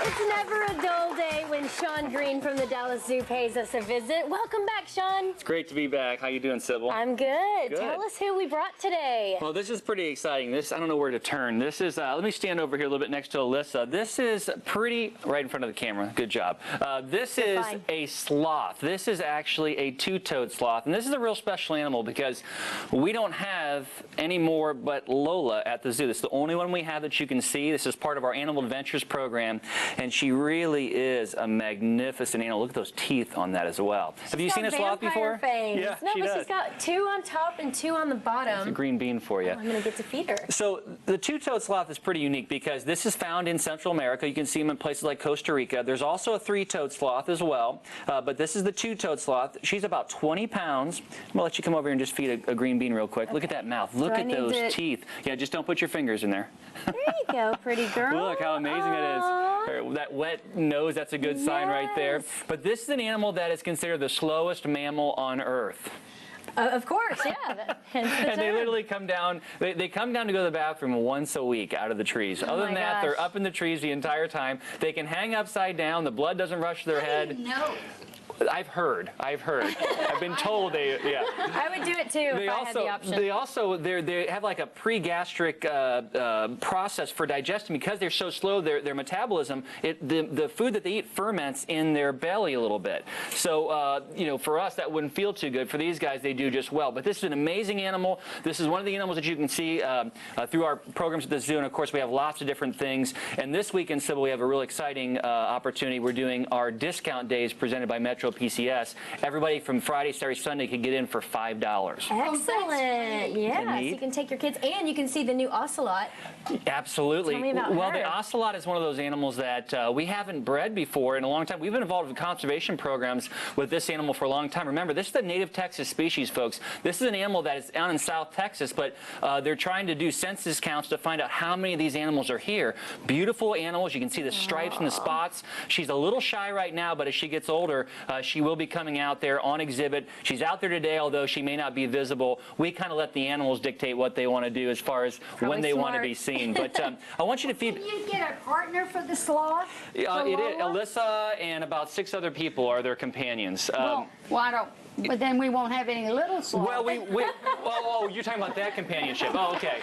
It's never a dull day when Sean Greene from the Dallas Zoo pays us a visit. Welcome back, Sean. It's great to be back. How you doing, Sybil? I'm good. Tell us who we brought today. Well, this is pretty exciting. I don't know where to turn. This is, let me stand over here a little bit next to Alyssa. This is pretty, right in front of the camera. Good job. This is a sloth. This is actually a two-toed sloth. And this is a real special animal because we don't have any more but Lola at the zoo. This is the only one we have that you can see. This is part of our Animal Adventures program. And she really is a magnificent animal. Look at those teeth on that as well. Have you seen a sloth before? Fangs. Yeah, no, but she's got two on top and two on the bottom. It's a green bean for you. Oh, I'm going to get to feed her. So the two-toed sloth is pretty unique because this is found in Central America. You can see them in places like Costa Rica. There's also a three-toed sloth as well, but this is the two-toed sloth. She's about 20 pounds. I'm going to let you come over here and just feed a green bean real quick. Okay. Look at that mouth. Look at those teeth. Yeah, just don't put your fingers in there. There you go, pretty girl. Look how amazing it is. That wet nose, that's a good sign right there. But this is an animal that is considered the slowest mammal on Earth. Of course, yeah. And they literally come down, they come down to go to the bathroom once a week out of the trees. Other than that, they're up in the trees the entire time. They can hang upside down. The blood doesn't rush to their head. No. I've heard. I've been told yeah. I would do it too if I had the option. They have like a pre-gastric process for digesting because they're so slow. Their metabolism, the food that they eat ferments in their belly a little bit. So you know, for us that wouldn't feel too good. For these guys, they do just well. But this is an amazing animal. This is one of the animals that you can see through our programs at the zoo, and of course we have lots of different things. And this weekend, Sybil, we have a real exciting opportunity. We're doing our discount days presented by Metro PCS. Everybody from Friday, Saturday, Sunday can get in for $5. Excellent. Yeah, so you can take your kids and you can see the new Ocelot. Absolutely. Tell me about her. The Ocelot is one of those animals that we haven't bred before in a long time. We've been involved in conservation programs with this animal for a long time. Remember, this is the native Texas species, folks. This is an animal that is down in South Texas, but they're trying to do census counts to find out how many of these animals are here. Beautiful animals. You can see the stripes and the spots. She's a little shy right now, but as she gets older, she will be coming out there on exhibit. She's out there today, although she may not be visible. We kind of let the animals dictate what they want to do as far as when they want to be seen. But I want you to feed. Can you get a partner for the sloth? It is. Alyssa and about 6 other people are their companions. Why don't? But then we won't have any little sloth. Well, oh, you're talking about that companionship. Oh, okay.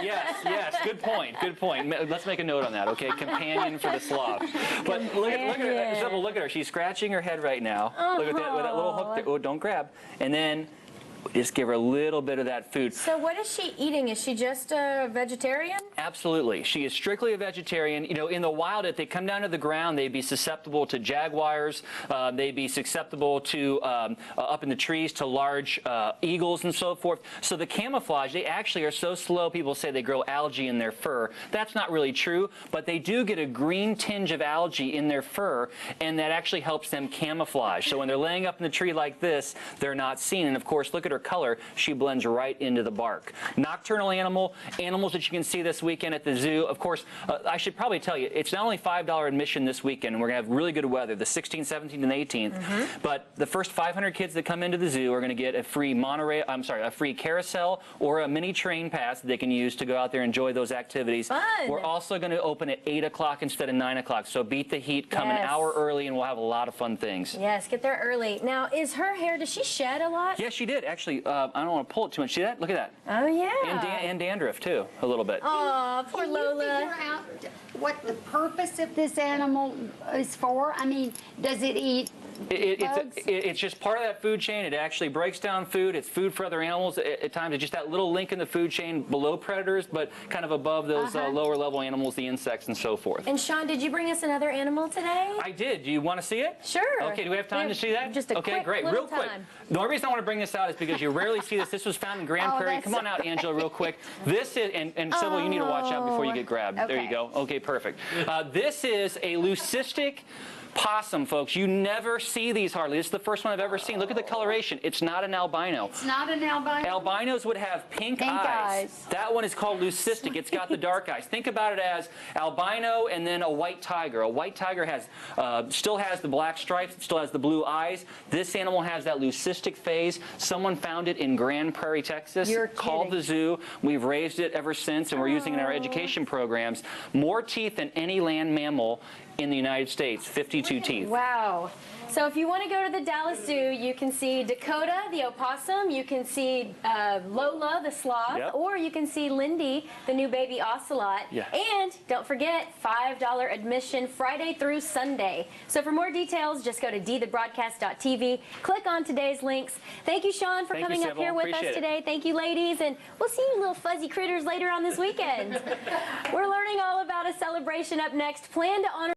Yes. Good point. Let's make a note on that, okay? Companion for the sloth. But look at her. Sybil, look at her. She's scratching her head right now. Look at that with that little hook there. Oh, don't grab. And then just give her a little bit of that food. So what is she eating? Is she just a vegetarian? Absolutely. She is strictly a vegetarian. You know, in the wild, if they come down to the ground, they'd be susceptible to jaguars. They'd be susceptible to, up in the trees, to large eagles and so forth. So the camouflage, they actually are so slow, people say they grow algae in their fur. That's not really true, but they do get a green tinge of algae in their fur, and that actually helps them camouflage. So when they're laying up in the tree like this, they're not seen. And of course, look at her color. She blends right into the bark. Nocturnal animals that you can see this weekend at the zoo. Of course, I should probably tell you, it's not only $5 admission this weekend, and we're going to have really good weather, the 16th, 17th, and 18th, but the first 500 kids that come into the zoo are going to get a free a free carousel or a mini train pass that they can use to go out there and enjoy those activities. Fun. We're also going to open at 8 o'clock instead of 9 o'clock, so beat the heat, come an hour early, and we'll have a lot of fun things. Yes, get there early. Now, is her hair, does she shed a lot? Yes, she did. Actually, I don't want to pull it too much. See that? Look at that. Oh, yeah. And dandruff, too, a little bit. Oh, poor Lola. Can you figure out what the purpose of this animal is for? I mean, does it eat It's just part of that food chain. It actually breaks down food. It's food for other animals. At times, it's just that little link in the food chain below predators, but kind of above those lower level animals, the insects and so forth. And Sean, did you bring us another animal today? I did. Do you want to see it? Sure. Okay, do we have time to see that? Just a okay, great. Real quick. The only reason I want to bring this out is because you rarely see this. This was found in Grand Prairie. Come on out, Angela, real quick. This is, and Sybil, you need to watch out before you get grabbed. Okay. There you go. Okay, perfect. This is a Leucistic Possum, folks. You never see these hardly. This is the first one I've ever seen. Look at the coloration. It's not an albino. It's not an albino? Albinos would have pink eyes. That one is called leucistic. It's got the dark eyes. Think about it as albino and then a white tiger. A white tiger has still has the black stripes, still has the blue eyes. This animal has that leucistic phase. Someone found it in Grand Prairie, Texas. Called the zoo. We've raised it ever since, and we're using it in our education programs. More teeth than any land mammal in the United States, 52 teeth. Wow. So if you want to go to the Dallas Zoo, you can see Dakota, the opossum, you can see Lola, the sloth, Yep. or you can see Lindy, the new baby ocelot. Yeah. And don't forget, $5 admission Friday through Sunday. So for more details, just go to dthebroadcast.tv, click on today's links. Thank you, Sean, for Thank you, coming up Sybil. here with Appreciate us it. today. Thank you, ladies, and we'll see you little fuzzy critters later on this weekend. We're learning all about a celebration up next. Plan to honor